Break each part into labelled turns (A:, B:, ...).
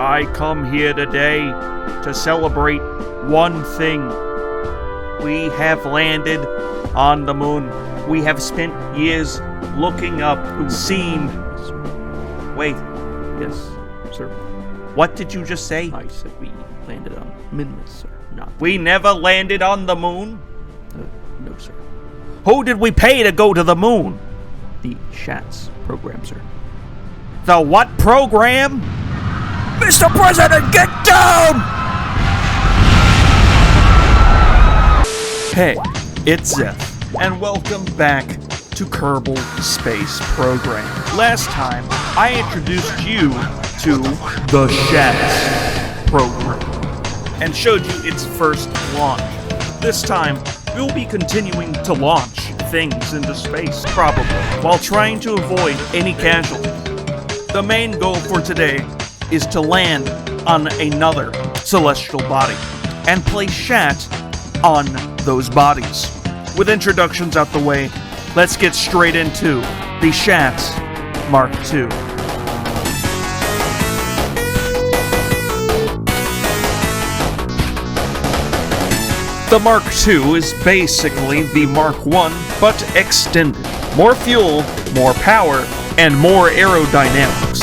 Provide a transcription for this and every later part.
A: I come here today to celebrate one thing. We have landed on the moon. We have spent years looking up, seeing... Wait.
B: Yes, sir.
A: What did you just say?
B: I said we landed on Minmus, sir. Not...
A: We never landed on the moon?
B: No, sir.
A: Who did we pay to go to the moon?
B: The S.H.A.T.S program, sir.
A: The what program? Mr. President, get down! Hey, it's Zeph, and welcome back to Kerbal Space Program. Last time, I introduced you to the S.H.A.T.S program, and showed you its first launch. This time, we'll be continuing to launch things into space, probably, while trying to avoid any casualties. The main goal for today is to land on another celestial body, and place S.H.A.T on those bodies. With introductions out the way, let's get straight into the S.H.A.T Mark II. The Mark II is basically the Mark I, but extended. More fuel, more power, and more aerodynamics.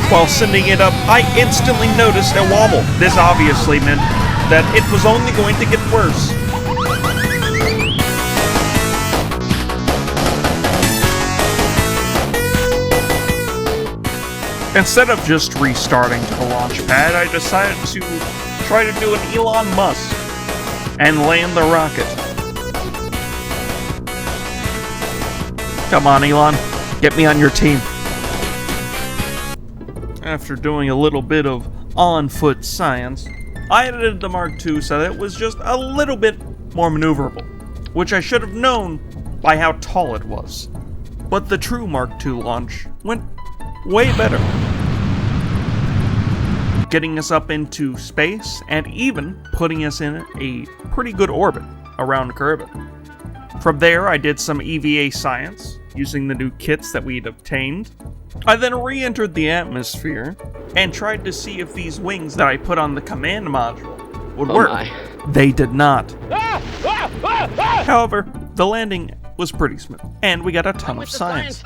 A: While sending it up, I instantly noticed a wobble. This obviously meant that it was only going to get worse. Instead of just restarting to the launch pad, I decided to try to do an Elon Musk and land the rocket. Come on, Elon, get me on your team. After doing a little bit of on-foot science, I edited the Mark II so that it was just a little bit more maneuverable, which I should have known by how tall it was. But the true Mark II launch went way better, getting us up into space and even putting us in a pretty good orbit around Kerbin. From there, I did some EVA science using the new kits that we'd obtained. I then re-entered the atmosphere and tried to see if these wings that I put on the command module would work. They did not. However, the landing was pretty smooth, and we got a ton of science.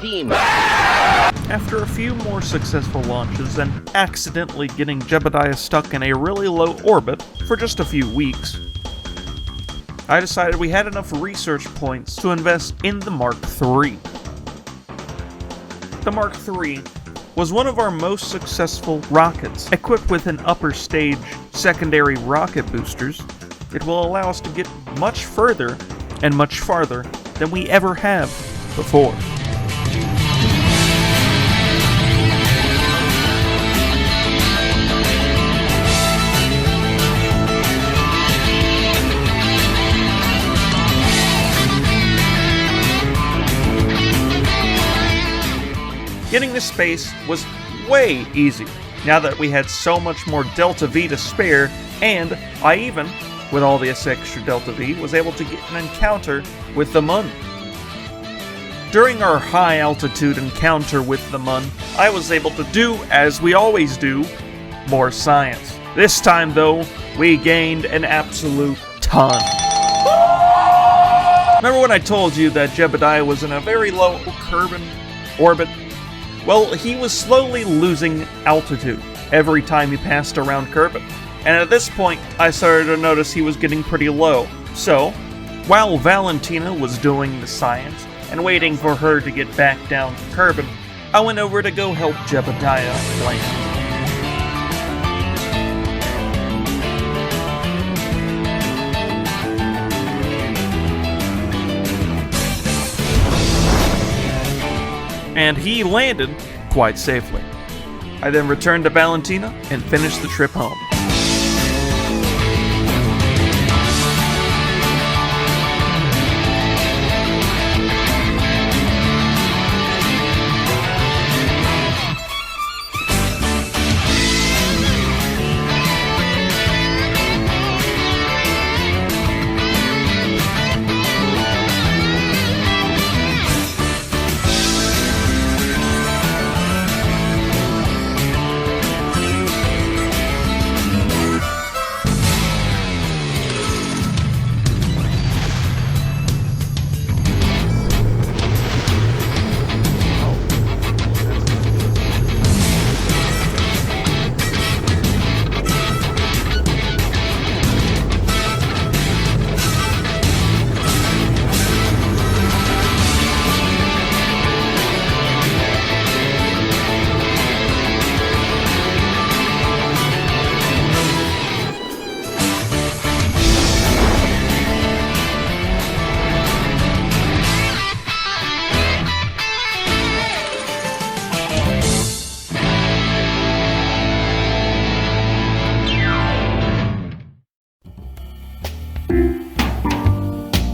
A: After a few more successful launches and accidentally getting Jebediah stuck in a really low orbit for just a few weeks, I decided we had enough research points to invest in the Mark III. The Mark III was one of our most successful rockets. Equipped with an upper stage secondary rocket boosters, it will allow us to get much further and much farther than we ever have before. Getting to space was way easier, now that we had so much more Delta V to spare, and I even, with all this extra Delta V, was able to get an encounter with the Mun. During our high altitude encounter with the Mun, I was able to do, as we always do, more science. This time though, we gained an absolute ton. Remember when I told you that Jebediah was in a very low Kerbin orbit? Well, he was slowly losing altitude every time he passed around Kerbin, and at this point, I started to notice he was getting pretty low. So, while Valentina was doing the science and waiting for her to get back down to Kerbin, I went over to go help Jebediah land. And he landed quite safely. I then returned to Valentina and finished the trip home.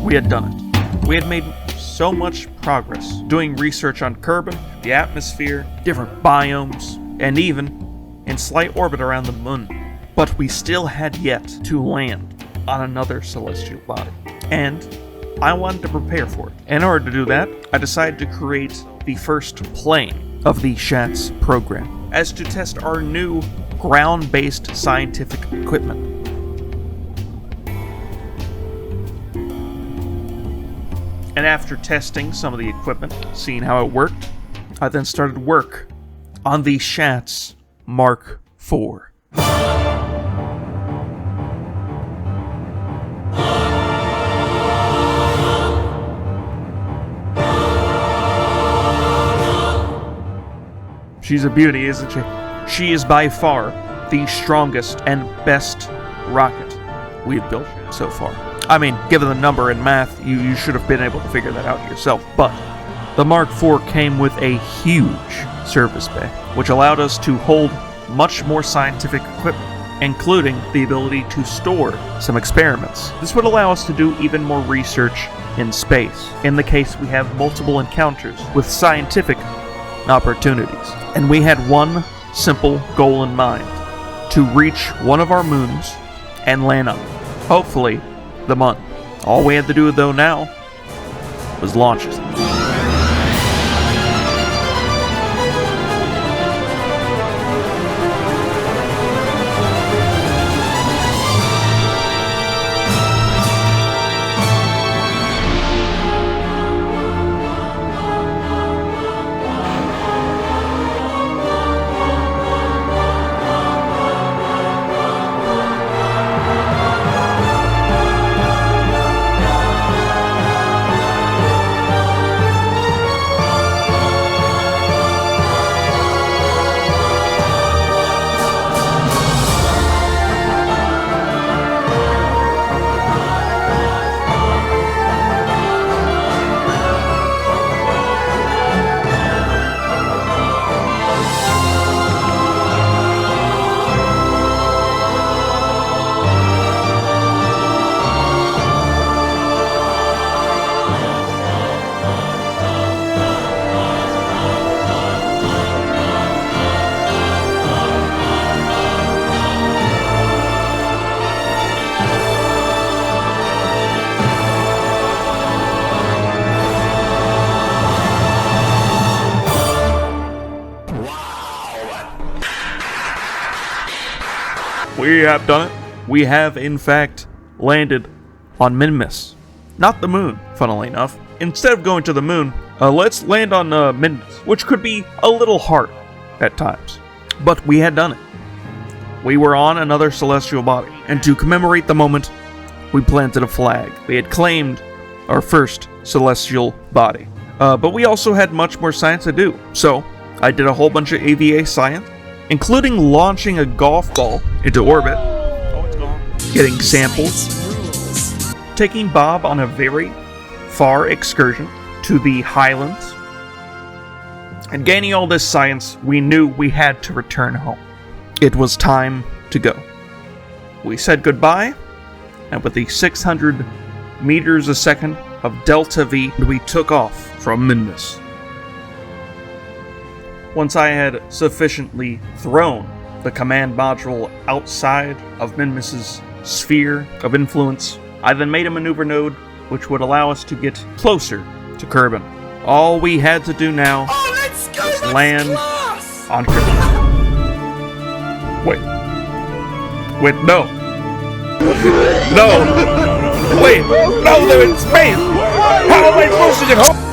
A: we had done it. We had made so much progress doing research on Kerbin, the atmosphere, different biomes, and even in slight orbit around the moon. But we still had yet to land on another celestial body. And I wanted to prepare for it. In order to do that, I decided to create the first plane of the S.H.A.T.S program, as to test our new ground-based scientific equipment. And after testing some of the equipment, seeing how it worked, I then started work on the S.H.A.T.S Mark IV. She's a beauty, isn't she? She is by far the strongest and best rocket we've built so far. I mean, given the number and math, you should have been able to figure that out yourself. But the Mark IV came with a huge service bay, which allowed us to hold much more scientific equipment, including the ability to store some experiments. This would allow us to do even more research in space, in the case we have multiple encounters with scientific opportunities. And we had one simple goal in mind: to reach one of our moons and land on it. Hopefully, the Mun. All we had to do, though, now was launch it. We have done it. We have, in fact, landed on Minmus. Not the moon, funnily enough. Instead of going to the moon, let's land on Minmus, which could be a little hard at times. But we had done it. We were on another celestial body, and to commemorate the moment, we planted a flag. We had claimed our first celestial body. But we also had much more science to do. So, I did a whole bunch of AVA science, including launching a golf ball into orbit, getting samples, taking Bob on a very far excursion to the Highlands, and gaining all this science, we knew we had to return home. It was time to go. We said goodbye, and with the 600 meters a second of Delta V, we took off from Minmus. Once I had sufficiently thrown the command module outside of Minmus's sphere of influence, I then made a maneuver node which would allow us to get closer to Kerbin. All we had to do now was land on Kerbin. Wait, no. No! Wait, no, they're in space! How am I supposed to get home?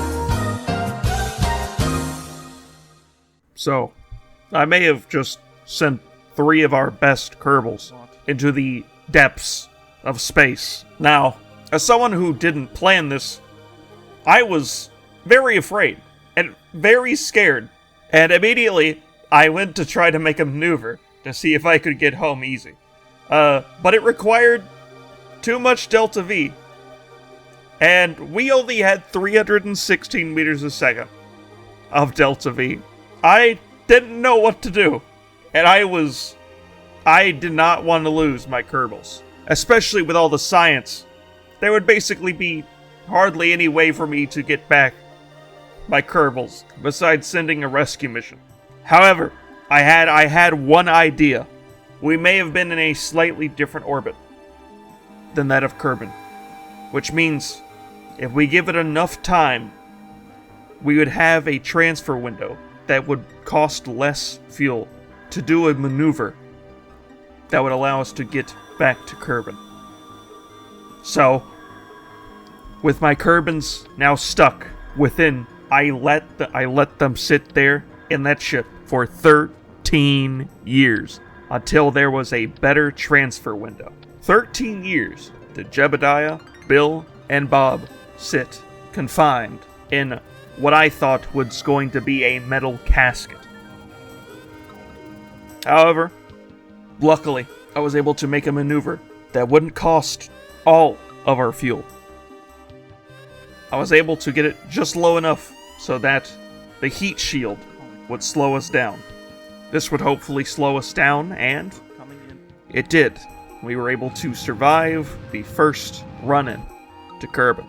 A: So, I may have just sent 3 of our best Kerbals into the depths of space. Now, as someone who didn't plan this, I was very afraid and very scared, and immediately I went to try to make a maneuver to see if I could get home easy. But it required too much Delta V, and we only had 316 meters a second of Delta V. I didn't know what to do, and I did not want to lose my Kerbals, especially with all the science. There would basically be hardly any way for me to get back my Kerbals, besides sending a rescue mission. However, I had one idea. We may have been in a slightly different orbit than that of Kerbin, which means if we give it enough time, we would have a transfer window that would cost less fuel to do a maneuver that would allow us to get back to Kerbin. So, with my Kerbins now stuck within, I let them sit there in that ship for 13 years until there was a better transfer window. 13 years did Jebediah, Bill, and Bob sit confined in what I thought was going to be a metal casket. However, luckily, I was able to make a maneuver that wouldn't cost all of our fuel. I was able to get it just low enough so that the heat shield would slow us down. This would hopefully slow us down, and it did. We were able to survive the first run-in to Kerbin.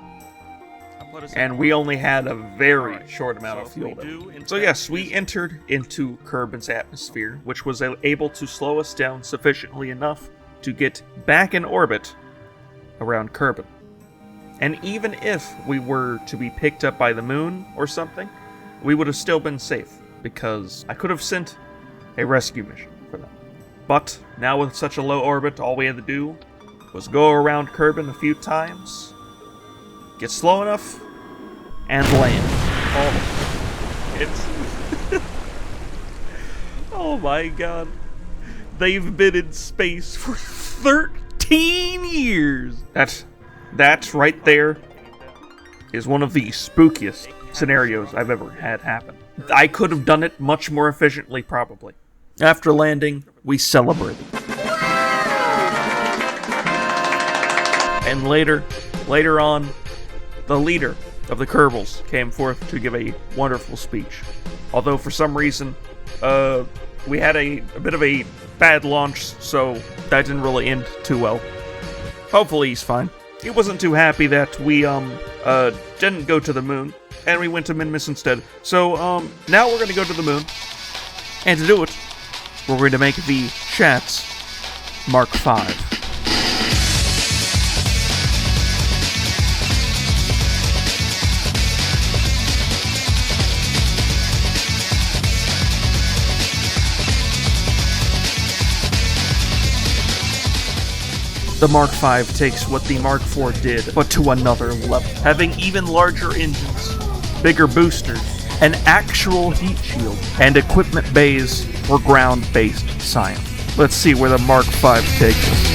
A: And we only had a very short amount of fuel. So yes, we entered into Kerbin's atmosphere, which was able to slow us down sufficiently enough to get back in orbit around Kerbin. And even if we were to be picked up by the moon or something, we would have still been safe, because I could have sent a rescue mission for them. But now with such a low orbit, all we had to do was go around Kerbin a few times, get slow enough, and land. Oh, it's... oh my god. They've been in space for 13 years! That right there is one of the spookiest scenarios I've ever had happen. I could have done it much more efficiently, probably. After landing, we celebrated. And later on, the leader of the Kerbals came forth to give a wonderful speech. Although for some reason, we had a bit of a bad launch, so that didn't really end too well. Hopefully he's fine. He wasn't too happy that we didn't go to the moon, and we went to Minmus instead. So now we're gonna go to the moon, and to do it, we're going to make the S.H.A.T.S Mark V. The Mark V takes what the Mark IV did, but to another level, having even larger engines, bigger boosters, an actual heat shield, and equipment bays for ground-based science. Let's see where the Mark V takes us.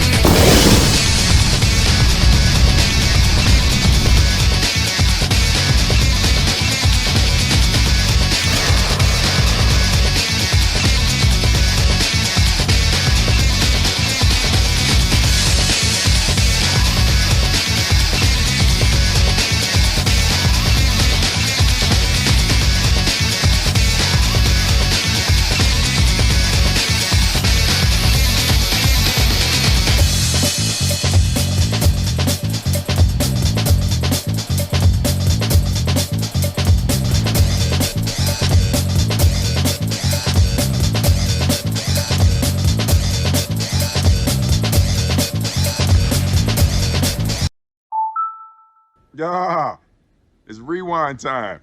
C: Yeah, it's rewind time.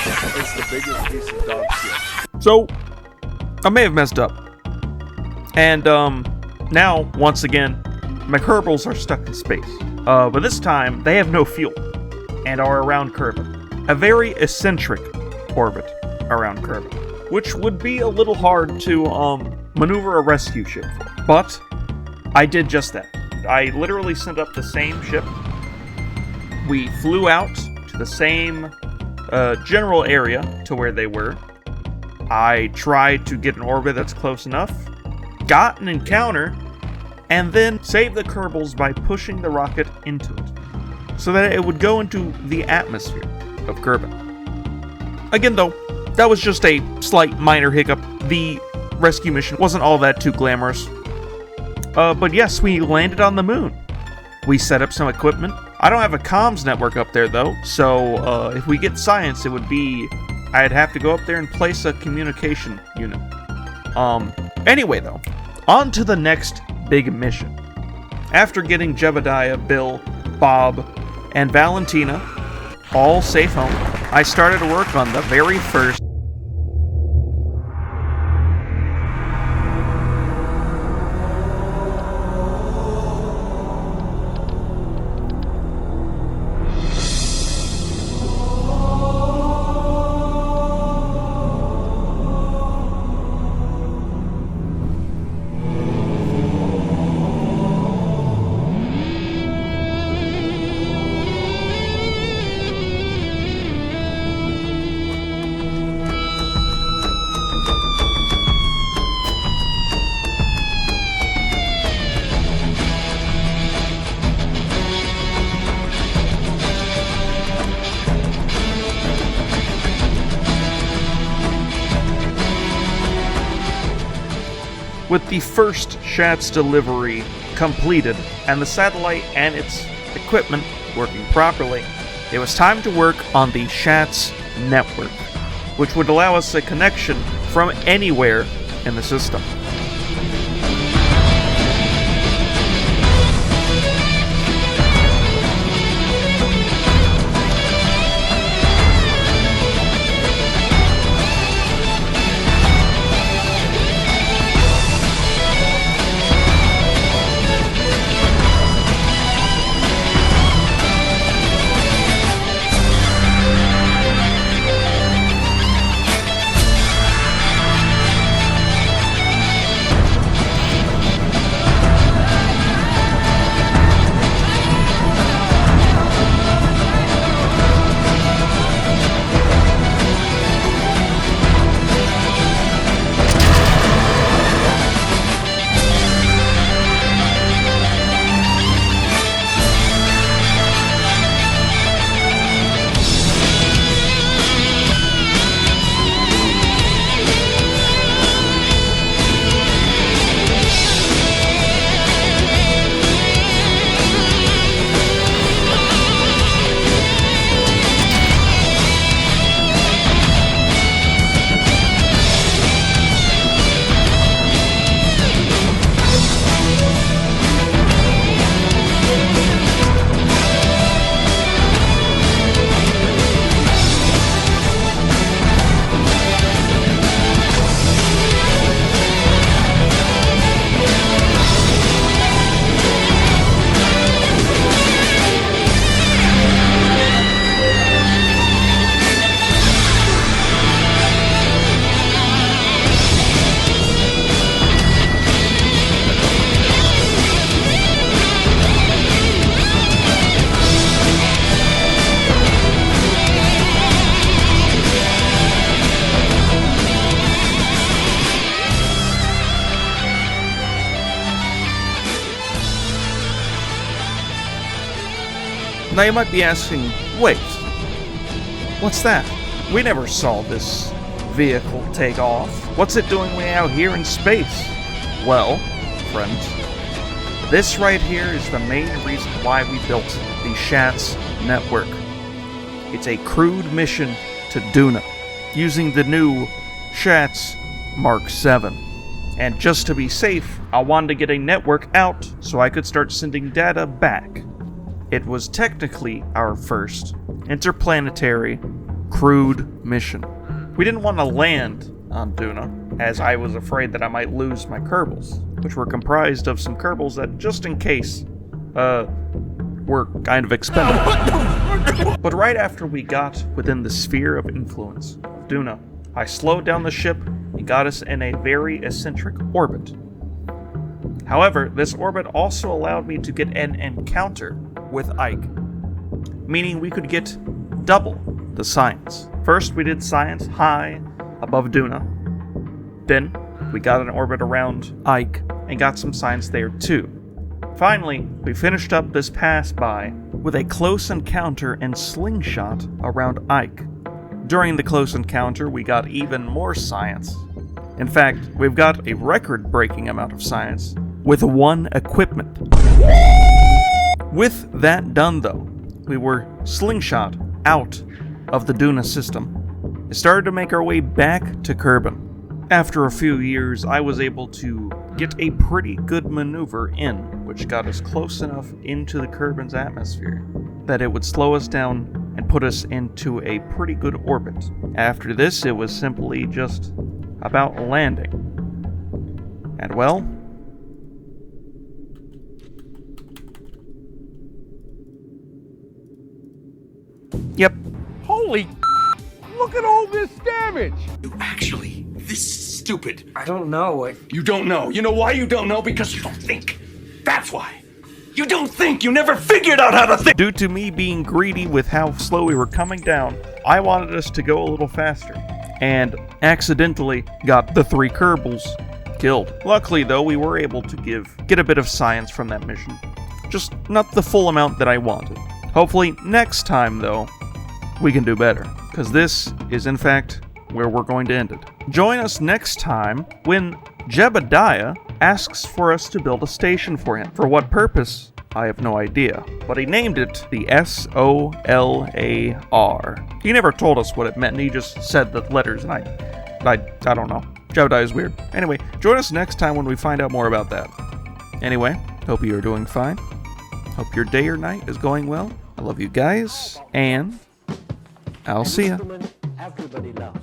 D: It's the biggest piece of dog shit.
A: So, I may have messed up. And, now, once again, my Kerbals are stuck in space. But this time, they have no fuel, and are around Kerbin. A very eccentric orbit around Kerbin, which would be a little hard to, maneuver a rescue ship. But, I did just that. I literally sent up the same ship. We flew out to the same, general area to where they were. I tried to get an orbit that's close enough, got an encounter, and then saved the Kerbals by pushing the rocket into it, so that it would go into the atmosphere of Kerbin. Again though, that was just a slight minor hiccup. The rescue mission wasn't all that too glamorous. But yes, we landed on the moon. We set up some equipment. I don't have a comms network up there though, so if we get science, it would be... I'd have to go up there and place a communication unit. Anyway though, on to the next big mission. After getting Jebediah, Bill, Bob, and Valentina all safe home, I started to work on the very first With the first S.H.A.T.S delivery completed, and the satellite and its equipment working properly, it was time to work on the S.H.A.T.S network, which would allow us a connection from anywhere in the system. Now you might be asking, wait, what's that? We never saw this vehicle take off. What's it doing way out here in space? Well, friends, this right here is the main reason why we built the S.H.A.T.S network. It's a crewed mission to Duna, using the new S.H.A.T.S Mark 7. And just to be safe, I wanted to get a network out so I could start sending data back. It was technically our first interplanetary crewed mission. We didn't want to land on Duna, as I was afraid that I might lose my Kerbals, which were comprised of some Kerbals that, just in case, were kind of expendable. But right after we got within the sphere of influence of Duna, I slowed down the ship and got us in a very eccentric orbit. However, this orbit also allowed me to get an encounter with Ike, meaning we could get double the science. First, we did science high above Duna. Then, we got an orbit around Ike and got some science there too. Finally, we finished up this pass-by with a close encounter and slingshot around Ike. During the close encounter, we got even more science. In fact, we've got a record-breaking amount of science with one equipment. With that done though, we were slingshot out of the Duna system and started to make our way back to Kerbin. After a few years, I was able to get a pretty good maneuver in, which got us close enough into the Kerbin's atmosphere that it would slow us down and put us into a pretty good orbit. After this, it was simply just about landing. And well, yep.
E: Holy, look at all this damage!
F: You actually this stupid.
G: I don't know.
F: You don't know. You know why you don't know? Because you don't think. That's why. You don't think. You never figured out how to think.
A: Due to me being greedy with how slow we were coming down, I wanted us to go a little faster, and accidentally got the 3 Kerbals killed. Luckily though, we were able to get a bit of science from that mission. Just not the full amount that I wanted. Hopefully next time though, we can do better, because this is in fact where we're going to end it. Join us next time when Jebediah asks for us to build a station for him. For what purpose? I have no idea, but he named it the SOLAR. He never told us what it meant, he just said the letters, and I don't know. Jebediah is weird. Anyway, join us next time when we find out more about that. Anyway, hope you are doing fine. Hope your day or night is going well. I love you guys, and I'll see ya.
G: Everybody loves.